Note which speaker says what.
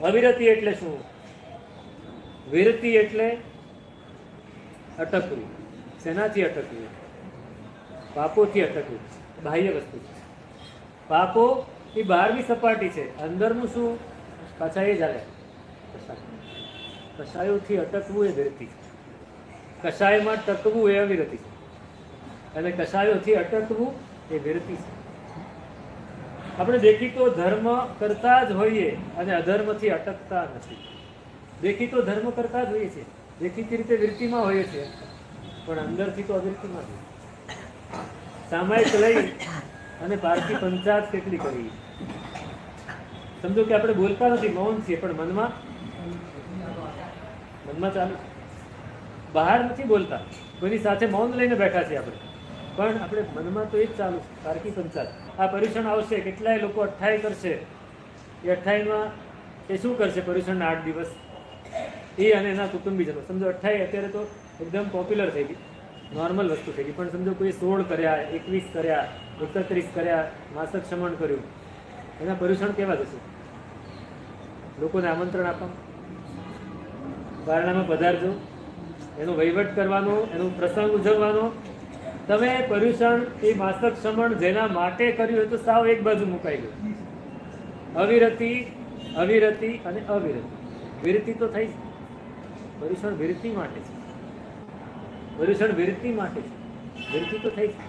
Speaker 1: અવિરતિ એટલે શું? વિરતિ એટલે અટકવું. શેનાથી અટકવું? પાપોથી અટકવું. બાહ્ય વસ્તુ. પાપો એ બહારની સપાટી છે, અંદરનું શું? પાછા એ જ હાલે. કષાયોથી અટકવું એ વિરતિ. કષાયમાં ટકવું એ અવિરતિ છે, અને કષાયોથી અટકવું એ વિરતિ છે. આપણે દેખીતો ધર્મ કરતા જ હોઈએ અને અધર્મથી અટકતા નથી. દેખીતો ધર્મ કરતા જ હોઈએ છીએ, દેખીતી રીતે વિરતિમાં હોઈએ છીએ, પણ અંદરથી તો અવિરતિમાં જ. સામાયિક લઈ અને પારકી પંચાયત કેટલી કરી. સમજો કે આપણે બોલતા નથી, મૌન છીએ, પણ મનમાં ચાલુ. બહાર નથી બોલતા, કોઈની સાથે મૌન લઈને બેઠા છીએ આપણે, પણ આપણે મનમાં તો એ જ ચાલુ છે. પારકી પંચાયત. આ પર્યુષણ આવશે, કેટલાય લોકો 28 કરશે. એ 28માં એ શું કરશે? પર્યુષણના 8 દિવસ એ અને એના કુટુંબીજનો. સમજો 28 અત્યારે તો એકદમ પોપ્યુલર થઈ ગઈ, નોર્મલ વસ્તુ થઈ ગઈ, પણ સમજો કોઈ 16 કર્યા, 21 કર્યા, 31 કર્યા, માસક શમન કર્યું, એના પર્યુષણ કેવા જશે? લોકોને આમંત્રણ આપવાનું, બારણામાં પધારજો, એનો વહીવટ કરવાનો, એનો પ્રસંગ ઉજવવાનો. તમે પર્યુષણ એ માસક શમન જેના માટે કર્યું હોય તો સાવ એક બાજુ મુકાઈ ગયું. અવિરતિ, અવિરતિ અને અવિરતિ. વિરતિ તો થઈ છે, પર્યુષણ વિરતિ માટે છે. પર્યુષણ વિરતિ માટે છે, વિરતિ તો થઈ છે.